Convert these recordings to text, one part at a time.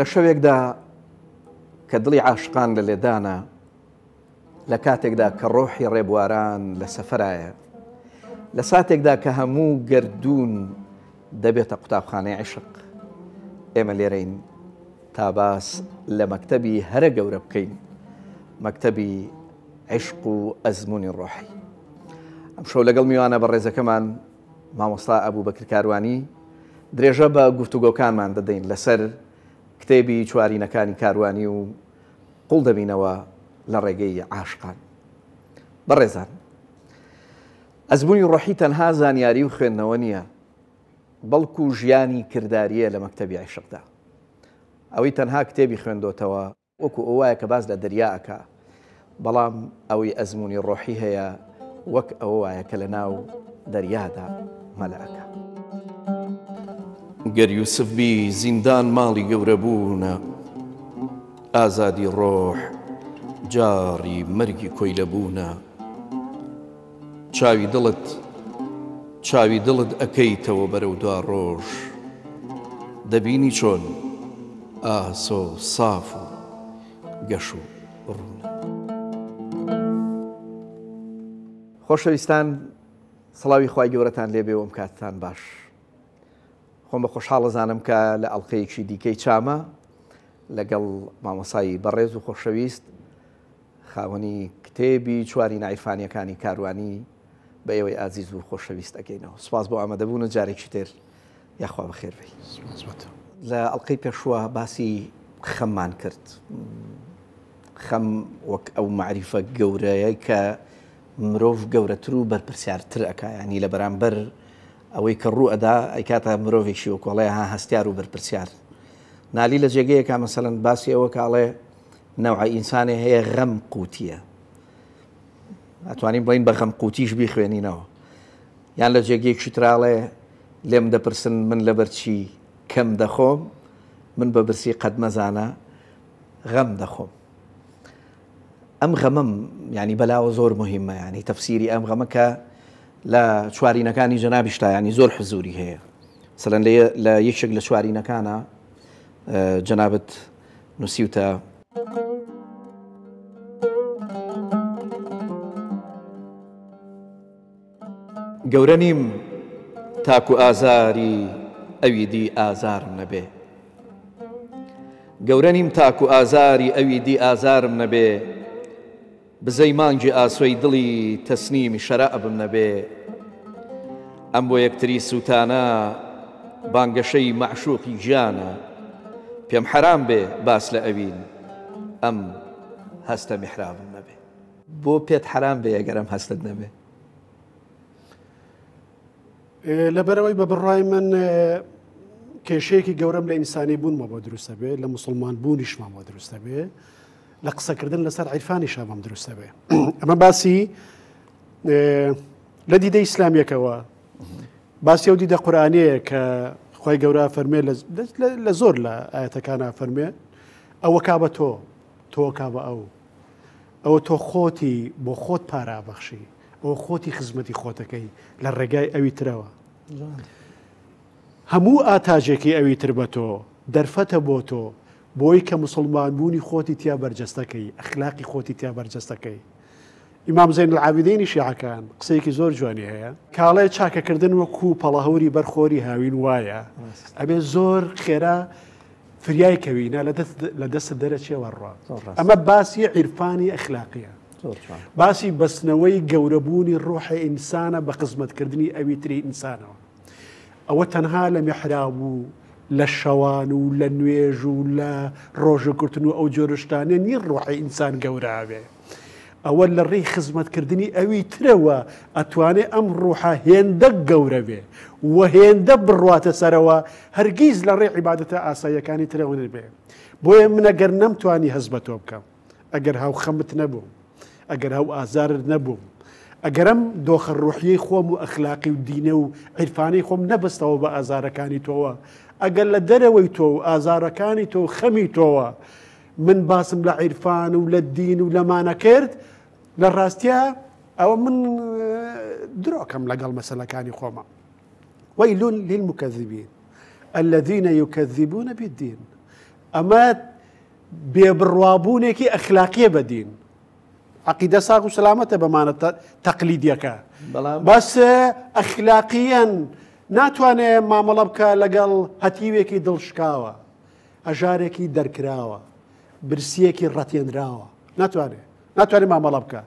لە شەوێکدا کە دڵی عاشقان لە لێدانە، لە کاتێکدا کە ڕۆحی ڕێبواران لە سەفەرایە، لە ساتێکدا کە هەموو گەردوون دەبێتە قوتابخانەی عیشق، ئێمە لێرەین تا باس لە مەکتەبی هەرە گەورە بکەین، مەکتەبی عیشق و ئەزموونی ڕۆحی. ئەم شەو لەگەڵ میوانە بە ڕێزەکەمان مامۆستا ئەبوبەکر کاروانی درێژە بە گفتوگۆکانمان دەدەین لەسەر کتێبی چوارینەکانی کاروانی و قوڵ دەبینەوە لە ڕێگەی عاشقان. بەڕێزان، ئەزموونی ڕۆحی تەنها زانیاری و خوێندنەوە نییە، بەڵکو ژیانی کرداریە لە مەکتەبی عیشقدا. ئەوەی تەنها کتێبی خوێندۆتەوە وەکو ئەوایە کە باز لە دەریاکە، بەڵام ئەوەی ئەزموونی ڕۆحی هەیە وەک ئەوە وایە کە لە ناو دەریادا مەلەکە. گەر یوسف بی زیندان ماڵی گەورە بوونە، ئازادی ڕۆح جاری مەرگی کۆیلە بوونە، چاوی دڵت ئەکەیتەوە بەرەو دوا ڕۆژ، دەبینی چۆن ئاسۆ ساف و گەش و ڕوونە. خۆشەویستان، سڵاوی خوای گەورەتان لێبێ و ئەم کاتتان باش. خۆم بە خۆشحاڵ زانم کە لە ئەڵقەیەکی دیکەی چامە لەگەڵ مامۆسایی بەڕێز و خۆشەویست خاوەنی کتێبی چوارینە عیرفانیەکانی کاروانی بە ئێوەی ئازیز و خۆشەویست ئەگەینەوە. سوپاس بۆ ئامادەبوون و جارێکی تر یاخوا بەخێر بێی. لە ئەڵقەی پێشوە باسی خەممان کرد، خەم وەک ئەو معریفە گەورەیە کە مرۆڤ گەورەتر و بەرپرسیارتر ئەکا، ینی لە بەرامبەر ئەوەی کە ڕوو ئەدا ئەیکاتە مرۆڤێکی وەکۆڵێ ها هەستیار و بەرپرسیار. نالی لە جێگەیەکە مەسەڵەن باسی ئەوە کاڵێ نەوعی ئینسانێ هەیە غەم قوتیە، ئەتوانین بڵین بە غەم قوتیش بیخوێنینەوە، یان لە جێگەیەکی تراڵێ لێم دەپرسن من لەبەرچی کەم دەخۆم، من بە برسی قەد مەزانە غەم دەخۆم. ئەم غەمەم ینی بەلاوە زۆر مهمە، ینی تەفسیری ئەم غەمە کە لە چوارینەکانی جەنابی شتا ینی زۆر حزوری هەیە. مەسەڵەن لە یەکێک لە چوارینەکانە جەنابەت نووسیوتە گەورە نیم تاکو ئازاری ئەوی دی ئازارم نەبێ، گەورە نیم تاکو ئازاری ئەوی دی ئازارم نەبێ، بزەی مانگی ئاسۆی دڵی تەسنیمی شەرابم نەبێ، ئەم بۆ یەکتری سووتانە بانگەشەی مەعشوقی گیانە، پێم حەرام بێ باس لە ئەوین ئەم هەستە میحرابم نەبێ. بۆ پێت حەرام بێ ئەگەر ئەم هەستت نەبێ؟ لەبەرەوەی بە بڕای من کێشەیەکی گەورەم لە ئینسانی بوونمە بۆ دروستە بێ، لە موسڵمان بوونیشمان بۆ دروستە بێ، لە قسەکردن لەسەر عیرفانی شابم دروستە بێ. ئەمە باسی لە دیدە ئیسلامیەکەوە، باسی ئەو دیدە قورئانیەیە کە خوای گەورە فەرمێ لە زۆر لە ئاەتەکانە فەرمێ ئەوە کا بە تۆ کا بە ئەوە تۆ خۆتی بۆ خۆت پارابەخشی، ئەوە خۆتی خزمەتی خۆتەکەی لە ڕێگای ئەوی ترەوە. هەموو ئاتاژێکی ئەوی تر بە تۆ دەرفەتە بۆ تۆ، بۆی کە مسلمان بوونی خۆتی تیا بەرجەستەکەی، ئەخلاقی خۆتی تیا بەرجەستەکەی. ئیمام زەین العابدینی شیعەکان قسەیەکی زۆر جوانی هەیە، کاڵێ چاکەکردن وەکو پەڵەهەوری بەرخۆری هاوین وایە، ئەبێ زۆر خێرا فریای کەوینە لە دەست دەرەچێوە ڕوا. ئەمە باسی عیرفانی ئەخلاقیە، باسی بەستنەوەی گەورەبوونی ڕۆحی ئینسانە بە خزمەتکردنی ئەوی تری ئینسانەوە. ئەوە تەنها لە میحراب و لە شەوان و لە نوێژ و لە ڕۆژەکردن و ئەو جۆرەشتانە نی ڕۆحی ئینسان گەورابێ، ئەوە لە ڕێی خزمەتکردنی ئەوی ترەوە ئەتوانێ ئەم ڕۆحە هێندە گەورە بێ و هێندە بڕواتە سەرەوە، هەرگیز لە ڕێی عیبادەتە ئاساییەکانی ترەوە نەبێ. بۆیە من ئەگەر نەمتوانی هەست بە تۆ بکەم، ئەگەر هاو خەمت نەبووم، ئەگەر هاو ئازارت نەبووم، ئەگەرم دۆخە ڕۆحیەی خۆم و ئەخلاقی و دینە و عیرفانەی خۆم نەبستەوە بە ئازارەکانی تۆوە، ئەگەر لە دەرەوەی تۆ و ئازارەکانی تۆ خەمی تۆوە من باسم لە عیرفان و لە دین و لەمانە کرد، لە ڕاستیە ئەوە من درۆکەم لەگەڵ مەسەلەکانی خۆمە. وەیل للمکەذبین الذين يكذبون بالدين، ئەمە بێبڕوابوونێکی ئەخلاقیە بەدین عقیدە ساغ و سلامەتە بەمانە تەقلیدیەکە بەس ئەخلاقیەن ناتوانێت مامەڵە بکە لەگەڵ هەتیوێکی دڵشکاوە هەژارێکی دەرکراوە برسیەکی ڕەتێنراوە ناتوانێت مامەڵە بکە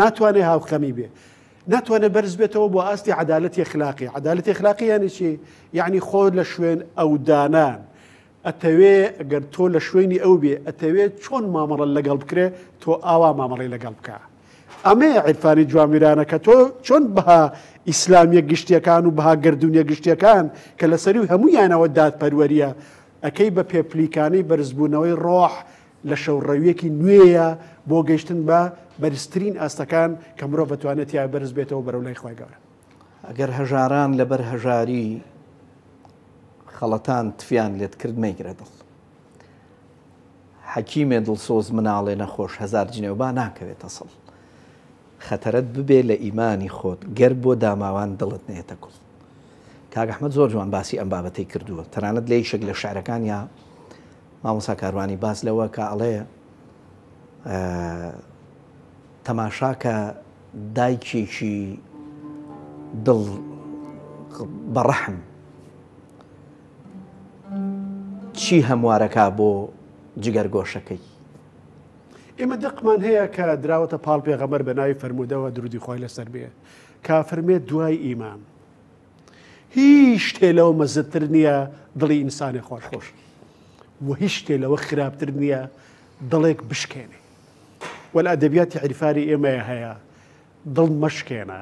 ناتوانێت هاوخەمی بێ ناتوانێت بەرز بێتەوە بۆ ئاستی عەدالەتی ئەخلاقی عەدالەتی ئەخلاقی یعنی چی؟ یعنی خۆ لە شوێن ئەودانان ئەتەوێ ئەگەر تۆ لە شوێنی ئەو بێ ئەتەوێت چۆن مامەڵە لەگەڵ بکرێ تۆ ئاوا مامەڵی لەگەڵ بکە ئەمێ عیرفانی جوامێرانە کە تۆ چۆن بەها ئیسلامیە گشتیەکان و بەها گردونیە گشتیەکان کە لەسەری و هەموویانەوە دادپەروەریە ئەەکەی بە پێپلیکانەی بەرزبوونەوەی ڕۆح لە شەوڕەویەکی نوێیە بۆ گەیشتن بە بەرزترین ئاستەکان کە مرۆڤ بەتوانێت یا بەرز بێتەوە بەرەو لای خۆی گەورە ئەگەر هەژاران لەبەر هەژاری خەڵەتان تفیان لێت کرد مەیگرە دڵ حەکیمێ دڵسۆز مناڵێ نەخۆش هەزار جنێوبا ناکەوێتە سەڵ خەتەرەت ببێ لە ئیمانی خۆت گەر بۆ داماوان دڵت نێتە کوڵ کاک ئەحمەد زۆر جوان باسی ئەم بابەتەی کردووە تەنانەت لە یەکێک لە شعرەکان یا مامۆستا کاروانی باس لەوە کە ئەڵێ تەماشاکە دایکێکی دڵ بەڕەحم چی هەموارەکە بۆ جگەرگۆشەکەی ئێمە دقمان هەیە کە دراوەتە پاڵ پێغەمبەر بە ناوی فەرموودەوە درودی خۆی لەسەر بێ کا فەرمێت دوای ئیمان هیچ شتێ لەوە مەزەتر نییە دڵی ئینسانی خۆش و هیچ شتێ لەوە خراپتر نییە دڵێک بشکێنێ وەل ئەدەبیاتی عیرفانی ئێمەیە هەیە دڵ مەشکێنە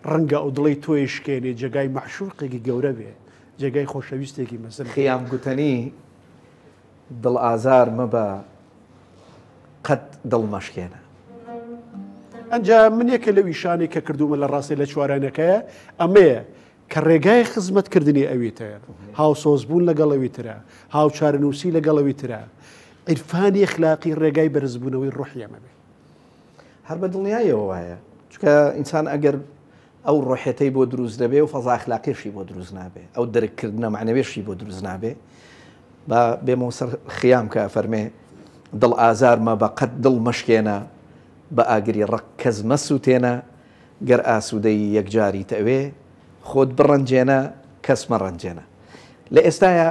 ڕەنگە ئەو دڵی تۆی شکێنێ جێگای مەحشوقێکی گەورە بێ جێگای خۆشەویستێکی مەزن خیام گوتنی دڵ ئازار مەبە قەت دڵ مەشکێنە ئەنجا من یەکە لە ویشانی کە کردومە لە ڕاستی لە چوارانەکەیە ئەمەیە کە ڕێگای خزمەتکردنی ئەویتەیە هاوسۆزبوون لەگەڵەوی ترە هاوچارەنووسی لەگەڵەوی ترە عیرفانی ئەخلاقی ڕێگای بەرزبوونەوەی ڕوحی ئەمە بێ هەر بە دڵنیایەوە وایە چونکە ئینسان ئەگەر ئەو ڕۆحەتەی بۆ دروست دەبێ و فەزا ئەخلاقیشی بۆ دروست نابێ ئەو دەرککردنە معنەوێشی بۆ دروست نابێ بە بێمەوە سەر خیام کە فەرمێ دڵ ئازارمە بە قەت دڵ مەشکێنە بە ئاگری ڕق کەس مەسووتێنە گەر ئاسوودەی یەکجاری تەوێ خۆت بڕەنجێنە کەس مەڕەنجێنە لە ئێستاە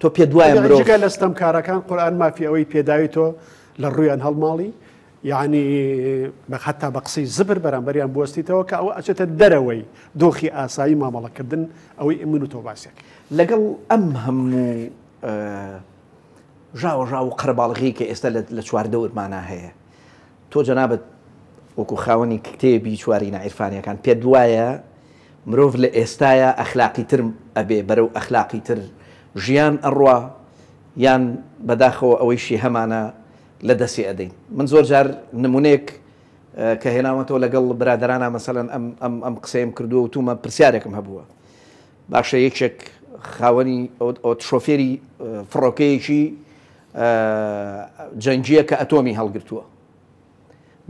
تۆ پێ دوایە مرۆڤ لە ستەم کارەکان قورئان مافی ئەوەی پێداوی تۆ لە ڕوویان هەڵماڵی یعنی حتا بە قسەی زبر بەرامبەریان بوەستیتەوە کە ئەوە ئەچێتە دەرەوەی دۆخی ئاسایی مامەڵەکردن ئەوەی من و تۆ باسێک لەگەڵ ئەم هەموو ژاوە و قەرباڵغی کە ئێستا لە چواردەورمانە هەیە تۆ جەنابەت وەکو خاوەنی کتێبی چوارینە عیرفانیەکان پێ دوایە مرۆڤ لە ئێستاە ئەخلاقی تر ئەبێ بەرەو ئەخلاقی تر ژیان ئەڕوا یان بەداخەوە ئەوەیشی هەمانە لە دەستی ئەدەین من زۆر جار نمونەیەک کە هێناوەتەوە لەگەڵ برادرانە مەسەڵەن ئەم قسەیم کردووە و تومە پرسیارێکم هەبووە باشە یەکێک خاوەنی شۆفێری فڕۆکەیەکی جەنگیە کە ئەتۆمی هەڵگرتووە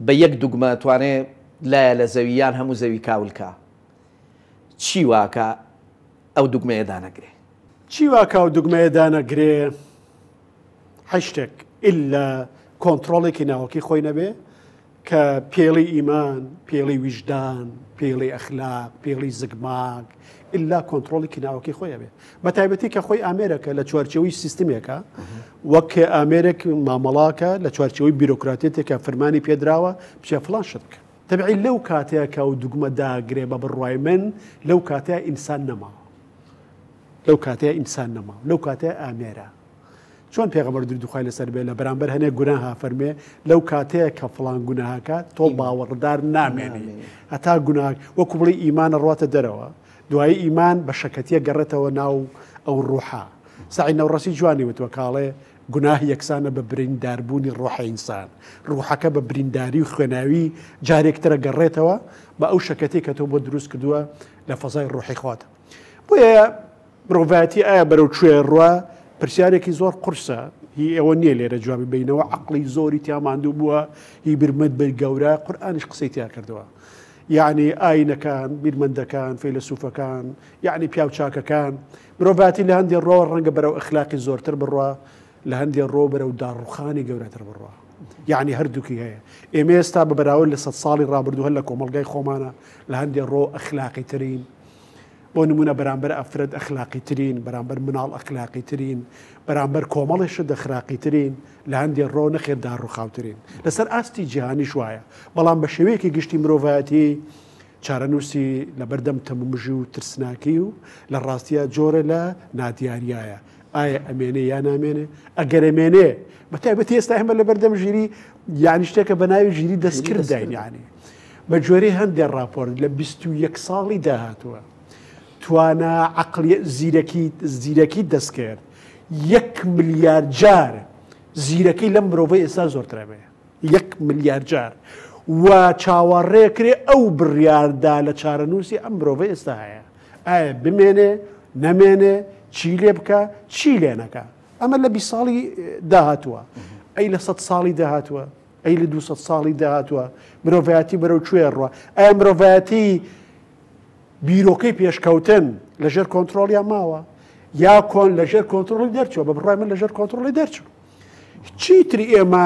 بە یەک دوگمە توانێت لایە لە زەویان هەموو زەوی کاولکە چی واکە ئەو دوگمەیە دانەگرێ چی واکە ئەو دوگمەیە دانەگرێ هەشتێک ئللا کۆنتترۆڵێکی ناوەکی خۆی نەبێ کە پێڵی ئیمان پێڵی ویژدان پێڵی ئەخلاق پێڵی زگماک ئللا کۆنتترۆڵێکی ناوەکی خۆیە بێ بە تایبەتی کە خۆی ئامێرەکە لە چوارچەوەی سیستمێکە وەک ئامێرێک مامەڵاکە لە چوارچەوەی بیرۆکراتێتێکە فەرمانی پێدراوە بچێ فڵان شت بکە تەبعی لەو کاتەیە کە ئەو دوگمە داگرێ بە بڕوای من لەو کاتەیە ئینسان نەما لەو کاتەیە ئینسان نەما لەو کاتەیە ئامێرە چۆن پێغەمبەر درود و خوای لەسەر بێ لە بەرامبەر هەنێک گوناها فەرمێ لەو کاتەیە کە فڵان گوناهاکە تۆ باوەڕدار نامێنی هەتا گوناه وەکو بڵی ئیمانە ڕاتە دەرەوە دوایی ئیمان بە شەکەتیە گەڕێتەوە ناو ئەو ڕوحا سعی نەوڕەسی جوانی وتوە کاڵێ گوناه یەکسانە بە برینداربوونی ڕۆحە ئینسان ڕوحەکە بە برینداری و خوێناوی جارێکترە گەڕێتەوە بە ئەو شەکەتی کە تۆ بۆ دروست کردووە لە فەزای ڕۆحی خواتە بۆیە مرۆڤایەتی ئایا بەرەو کوێ ڕوە پرسیارێکی زۆر قورسە هی ئەوە نییە لێرە جوابی بینەوە عەقڵی زۆری تیاماندوو بووە هی برمەت بەر گەورە قورئانیش قسەی تیا کردەوە یعنی ئاینەکان بیرمەندەکان فەیلسوفەکان یعنی پیاو چاکەکان مرۆڤایەتی لە هەندێک ڕۆ ڕەنگە بەرەو ئەخلاقی زۆرتر بڕوە لە هەندێک ڕۆ بەرەو داڕوخانی گەورەتر بڕوە یعنی هەردووکی هەیە ئێمە ئێستا بە بەراورد لە 100 ساڵی ڕابردوو هەر لە کۆمەلگای خۆمانە لە هەندێک ڕۆ ئەخلاقی ترین بۆ نمونە بەرامبەر ئەفرەت ئەخلاقی ترین بەرامبەر مناڵ ئەخلاقی ترین بەرامبەر کۆمەڵێشت ئەخلاقی ترین لە هەندێک ڕۆ نەخێر داڕوخاوترین لەسەر ئاستی جیهانی وایە بەڵام بە شێوەیەکی گشتی مرۆڤایەتی چارەنووسی لە بەردەم تەمەمژی و ترسناکی و لە ڕاستیە جۆرە لە نادیاریایە ئایا ئەمێنێ یا نامێنێ ئەگەر ئەمێنێ بە تایبەتی ئێستا هەمە لە بەردەم ژیری یعنی شتێکە بە ناوی ژیری دەستکرد داین یعنی بە جۆرەی هەندێک راپۆرت لە 21 ساڵی داهاتووە توانە عەقلی زیرەکی دەستکرد 1 ملیار جار زیرەکەی لەم مرۆڤەی ئێستا زۆرترەبێ 1 ملیار جار و چاوەڕێ کرێ ئەو بڕیاردا لە چارەنووسی ئەم مرۆڤەی ئێستا هەیە ئایا بمێنێ نەمێنێ چی لێ بکە چی لێ نەکە ئەمە لە 20 ساڵی داهاتووە ئەی لە 100 ساڵی داهاتووە ئەی لە 200 ساڵی داهاتووە مرۆڤایەتی بەرەو کوێ ڕوە ئایا مرۆڤایەتی بیرۆکەی پێشکەوتن لەژێر کۆنتترۆلیان ماوە یا کۆن لەژێر کۆنتترۆلی دەرچووە بە بڕای من لەژێر کۆنتترۆلی دەرچوو چیتری ئێمە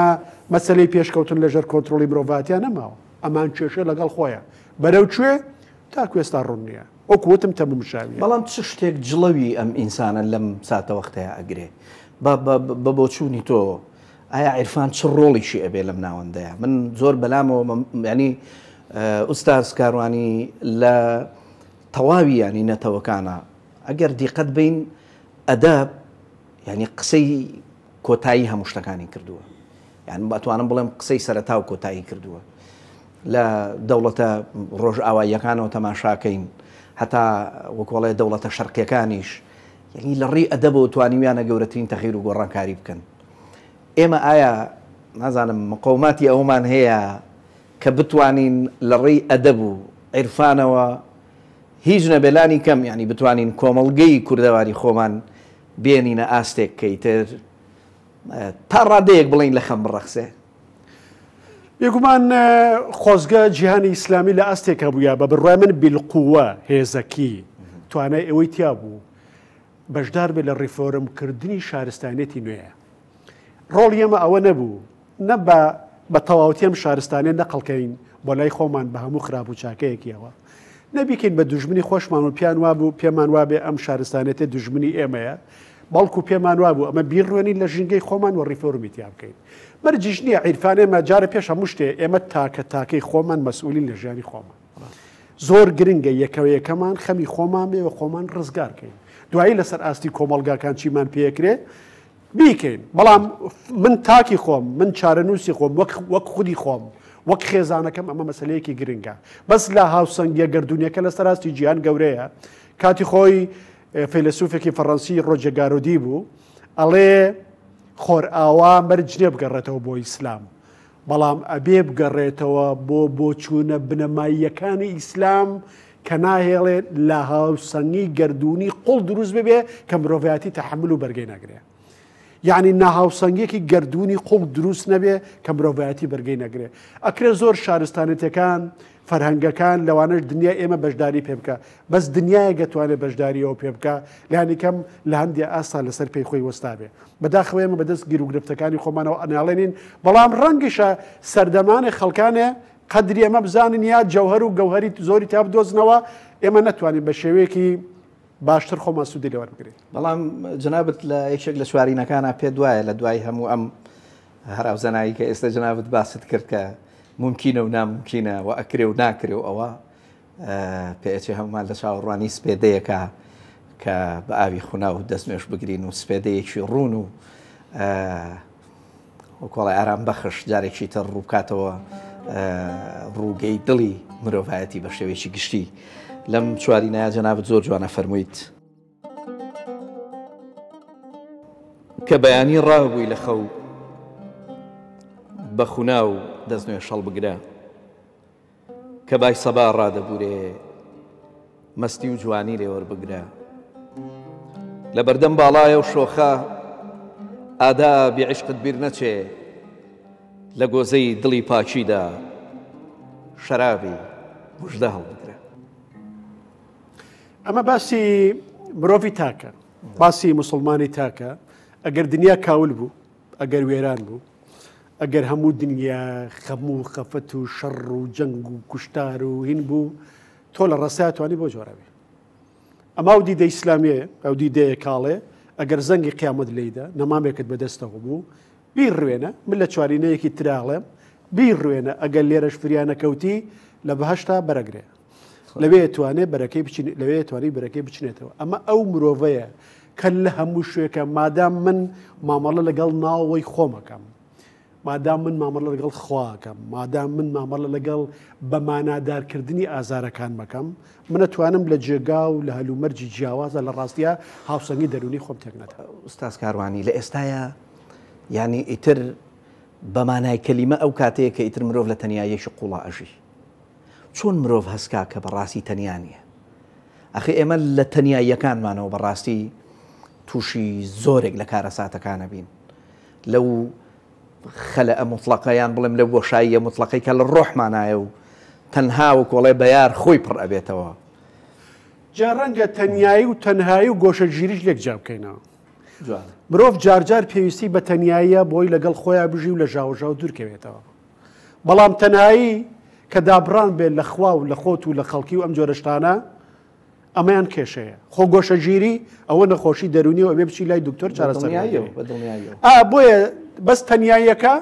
مەسلەی پێشکەوتن لەژێر کۆنتترۆلی مرۆڤاتیان نەماوە ئەمان کێشە لەگەڵ خۆیان بەرەو کوێ تاکو ئێستا ڕوون نییە وەکوتم تەمەمشاوی بەڵام چ شتێک جڵەوی ئەم ئینسانە لەم ساتە وەختەیە ئەگرێ بە بۆچوونی تۆ ئایا عیرفان چ ڕۆڵیشی ئەبێ لەم ناوەندەیە من زۆر بەلامەوە ینی ئوستاز کاروانی لە تەواوی ینی نەتەوەکانە ئەگەر دیقەت بین ئەدەب ینی قسەی کۆتایی هەموو شتەکانی کردووە یان بەتوانم بڵێم قسەی سەرەتا و کۆتایی کردووە لە دەوڵەتە ڕۆژ ئاواییەکانەوە تەماشاکەین هەتا وەکوڵێ دەوڵەتە شەرقیەکانیش یعنی لە ڕێی ئەدەبەوە توانیویانە گەورەترین تەغیر و گۆڕانکاری بکەن ئێمە ئایا نازانم مقاوماتی ئەومان هەیە کە بتوانین لە ڕێی ئەدەب و عیرفانەوە هیچ نەبێلانی کەم یعنی بتوانین کۆمەڵگەی کوردەواری خۆمان بێنینە ئاستێک کەیتر تا ڕادەیەک بڵین لە خەم بڕەخسێ بێگومان خۆزگە جیهانی ئیسلامی لە ئاستێکە بووە بە بڕای من بیلقووە هێزەکی توانای ئەوەی تیا بوو بەشدار بێ لە ڕیفۆرمکردنی شارستانێتی نوێیە ڕۆڵ ئێمە ئەوە نەبوو نە بە تەواوەتی ئەم شارستانێ نەقڵکەین بۆ لای خۆمان بە هەموو خراپ و چاکەیەکیەوە نەبیکەین بە دوژمنی خۆشمان و پیان وابوو پێمان وابێ ئەم شارستانێتە دوژمنی ئێمەیە بەڵکو پێمان وابوو ئەمە بیرڕوێنی لە ژینگەی خۆمان و ڕیفۆرمی تیا بکەین بەرجیش نییە عیرفان ئێمە جارە پێش هەموو شتێ ئێمە تاکەی خۆمان مەسئولین لە ژیانی خۆمان زۆر گرنگە یەکەوە یەکەمان خەمی خۆمان بێ و خۆمان ڕزگارکەین دوایی لەسەر ئاستی کۆمەڵگاکان چیمان پێکرێ بیکەین بەڵام من تاکی خۆم من چارەنووسی خۆم وەک خودی خۆم وەک خێزانەکەم ئەمە مەسلەیەکی گرنگە بەس لە هاوسەنگیە گردونیەکە لەسەر ئاستی گیان گەورەیە کاتی خۆی فەیلسوفێکی فەڕەنسی ڕۆجە گارۆدی بوو ئەڵێ خۆر ئاوا مەرج نێ بگەڕێتەوە بۆ ئیسلام بەڵام ئەبێ بگەڕێتەوە بۆ چوونە بنەماییەکانی ئیسلام کە ناهێڵێت لە هاوسەنگی گردونی قوڵ دروست ببێ کە مرۆڤایەتی تەحمل و بەرگەی نەگرێ یعنی ناهاوسەنگیەکی گردونی قوڵ دروست نەبێ کە مرۆڤایەتی بەرگەی نەگرێ ئەکرێ زۆر شارستانەتەکان فەرهەنگەکان لەوانەش دنیا ئێمە بەشداری پێ بکە بەس دنیای گەتوانێت بەشداریەوە پێ بکە لانی کەم لە هەندێ ئاستا لەسەر پێی خۆی وەستابێ بەداخەوە ئێمە بەدەست گیر و گرفتەکانی خۆمانەوە ئەناڵێنین بەڵام ڕەنگیشە سەردەمانی خەڵکانێ قەدری ئەمە بزانین یا جەوهەر و گەوهەری زۆری تا بدۆزنەوە ئێمە نەتوانین بە شێوەیەکی باشتر خۆمان سوودی لەوە بگرین بەڵام جنابەت لە یەکێک لە سوارینەکانە پێ دوایە لە دوای هەموو ئەم هەراوزەنایی کە ئێستا جنابەت باست کرد کە ممکنە و ناممکنە و ئەکرێ و ناکرێ و ئەوە پێچێ هەمومان لە چاوەڕوانی سپێدەیەکە کە بە ئاوی خونا و دەستنوێش بگرین و سپێدەیەکی ڕوون و وەکۆڵی ئارام بەخش جارێکی تر ڕووکاتەوە ڕووگەی دڵی مرۆڤایەتی بە شێوەیەکی گشتی لەم چوارینەیە جەنابەت زۆر جوانە فەرموویت کە بەیانی ڕابووی لە خەو بە خونا و دەستنوێ شەڵ بگرە کە بای سەبا ڕادەبورێ مەستی و جوانی لێوەربگرە لە بەردەم باڵایە و شۆخە ئادا بێعشقت بیر نەچێ لە گۆزەی دڵی پاچیدا شەرابی موژدە هەڵبگرە ئەمە باسی مرۆڤی تاکە باسی موسڵمانی تاکە ئەگەر دنیا کاول بوو ئەگەر وێران بوو ئەگەر هەموو دنیا خەم و خەفەت و شەڕ و جەنگ و کوشتار و هین بوو تۆ لە ڕاستای توانی بۆ جۆراوی ئەما ئەو دیدە ئیسلامیە ئەو دیدەیە کاڵێ ئەگەر زەنگی قیامەت لێیدا نەمامێکت بەدەستەوە بوو بیڕوێنە من لە چوارینەیەکی تراڵێم بیڕوێنە ئەگەر لێرەش فریانە کەوتی لە بەهەشتا بەرەگرێ لەوێ توانی بەرەکەی بچنێتەوە ئەمە ئەو مرۆڤەیە کە لە هەموو شوێکە مادام من مامەڵە لەگەڵ ناوەی خۆمەکەم مادام من مامەڵە لەگەڵ خواکەم مادام من مامەڵە لەگەڵ بەمانادارکردنی ئازارەکان مەکەم منەتوانم لە جێگا و لە هەلومەرجی جیاوازە لە ڕاستیە هاوسەنگی دەرونی خۆم تێکنێتەوە. ئوستاز کاروانی لە ئێستاە یعنی ئیتر بەمانای کەلیمە ئەو کاتەیە کە ئیتر مرۆڤ لە تەنیاییەشی قوڵا ئەژی چۆن مرۆڤ هەسکا کە بەڕاستی تەنیانیە ئەخی ئێمە لە تەنیاییەکانمانەوە بەڕاستی تووشی زۆرێک لە کارەساتەکانە بین لەو خەلە مطلقەیان بڵێم لە بۆشاییە مطلقی کە لە ڕۆحمانایە و تەنها و کۆڵێ بەیار خۆی پڕ ئەبێتەوە جا ڕەنگە تەنیایی و تەنهایی و گۆشەگیریش لێک جا بکەینەوە مرۆڤ جارجار پێویستی بە تەنیاییە بۆی لەگەڵ خۆیان بژی و لە ژاوژاو دوورکەوێتەوە بەڵام تەنایی کە دابڕان بێت لە خوا و لە خۆت و لە خەڵکی و ئەم جۆرەشتانە ئەمەیان کێشەیە خۆ گۆشەگیری ئەوە نەخۆشی دەرونی و ئەبێ بچی لای دکتۆر چارەسەریەوە بۆیە بەس تەنیاییەکە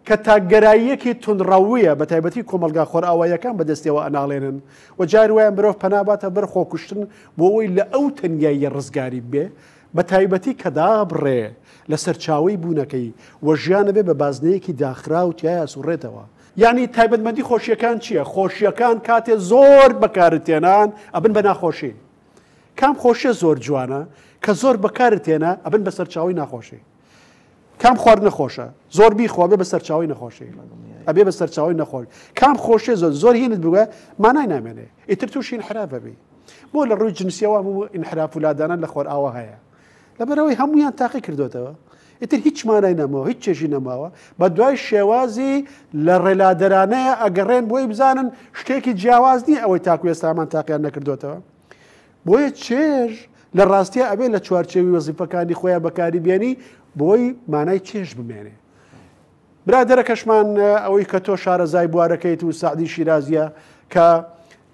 کە تاگەراییەکی تونڕەویە بە تایبەتی کۆمەلگا خۆرئاواییەکان بەدەستیەوە ئەناڵێنن و جار وایە مرۆڤ پەناباتە بەر خۆکوشتن بۆ ئەوی لە ئەو تەنیاییە ڕزگاری بێ بە تایبەتی کە دابڕێ لە سەرچاوی بوونەکەی وە ژیانە بێ بە بازنەیەکی داخرا و تایە سوڕێتەوە یعنی تایبەتمەندی خۆشیەکان چییە؟ خۆشیەکان کاتێ زۆر بەکارتێنان ئەبن بە ناخۆشی کام خۆشیە زۆر جوانە کە زۆر بەکارتێنە ئەبن بە سەرچاوی ناخۆشی کام خوارد نەخۆشە زۆر بیخوا بێ بە سەرچاوی نەخۆشی ئەبێ بە سەرچاوی نەخۆش کام خۆشیە زۆر هینت بگە مانای نامێنێ ئیتر تووشی انحرافە بێ بۆ لە ڕووی جنسیەوە بوو انحراف و لادانان لە خۆرئاوە هەیە لەبەرەوەی هەمویان تاقی کردوتەوە ئیتر هیچ مانای نەماوە هیچ چێژی نەماوە بە دوای شێوازی لە ڕێلادەرانەیە ئەگەڕێن بۆی بزانن شتێکی جیاواز نیە ئەوەی تاکو ئێستامان تاقییان نەکردوتەوە بۆیە چێژ لە ڕاستیە ئەبێ لە چوارچێوی وەزیفەکانی خۆیان بەکاری بێنی بۆی مانای چێژ بمێنێ برادەرەکەشمان ئەوەی کە تۆ شارەزای بوارەکەیت و سعدی شیرازیە کە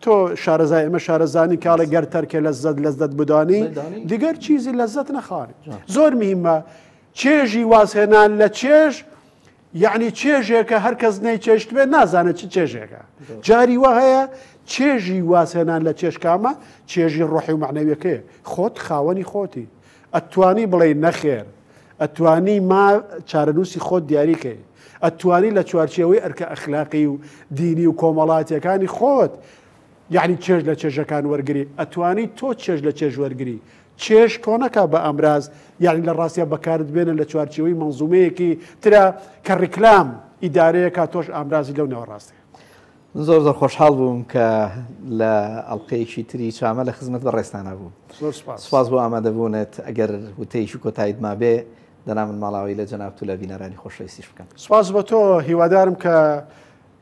تۆ شارەزای ئەمە شارەزانی کاڵێ گەر تەرکێ لەزەت بدانی دیگەر چیزی لەزەت نەخوارد زۆر میهمە چێژی وازهێنان لە چێژ یعنی چێژێکە هەر کەس نەی چێشت بێت نازانێت چ چێژێکە جاری وە هەیە چێژی وازهێنان لە چێشکامە چێژی ڕۆحی و معنەویەکەیە خۆت خاوەنی خۆتی ئەتوانی بڵێ نەخێر ئەتوانی ما چارەنووسی خۆت دیاریکەی ئەتوانی لە چوارچێوەی ئەرکە ئەخلاقی و دینی و کۆمەڵاتیەکانی خۆت یعنی چێژ لە چێژەکان وەرگری ئەتوانی تۆ چێژ لە چێژ وەرگری چێژ کۆنەکە بە ئەمراز یعنی لە ڕاستیە بەکارت بێنن لە چوارچێوەی مەنزومەیەکی ترە کە ڕیکلام ئیدارەیەکە تۆش ئامرازی لەو نەوە ڕاستێ زۆر زۆر خۆشحاڵ بووم کە لە ئەڵلقەیەکی تری چامە لە خزمەت بە ڕێستانە بوو سوپاس بۆ ئامادەبوونێت ئەگەر وتەیەکی کۆتاییت ما بێ دەنا من ماڵاوی لە جەناب تو لە بینەرانی خۆشەویستیش بکەم سوپاس بە تۆ هیوادارم کە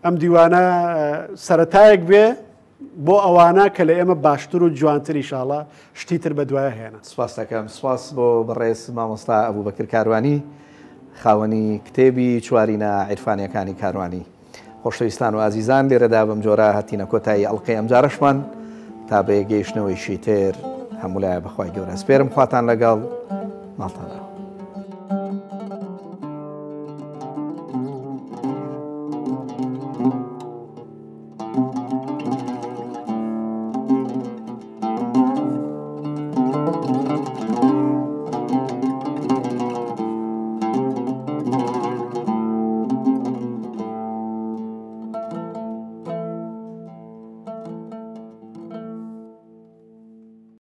ئەم دیوانە سەرەتایەک بێ بۆ ئەوانە کە لە ئێمە باشتر و جوانتر ئینشاڵڵا شتی تر بە دوایە هێنا سوپاس دەکەم سوپاس بۆ بەڕێز مامۆستا ئەبوبەکر کاروانی خاوەنی کتێبی چوارینە عیرفانیەکانی کاروانی خۆشەویستان و ئازیزان لێرەدا بەم جۆرە هاتینە کۆتایی ئەڵلقەی ئەم جارەشمان تا بە گەیشتنەوەی شیتر هەموو لایە بەخوای گەورە سپێرم خواتان لەگەڵ ماڵتانە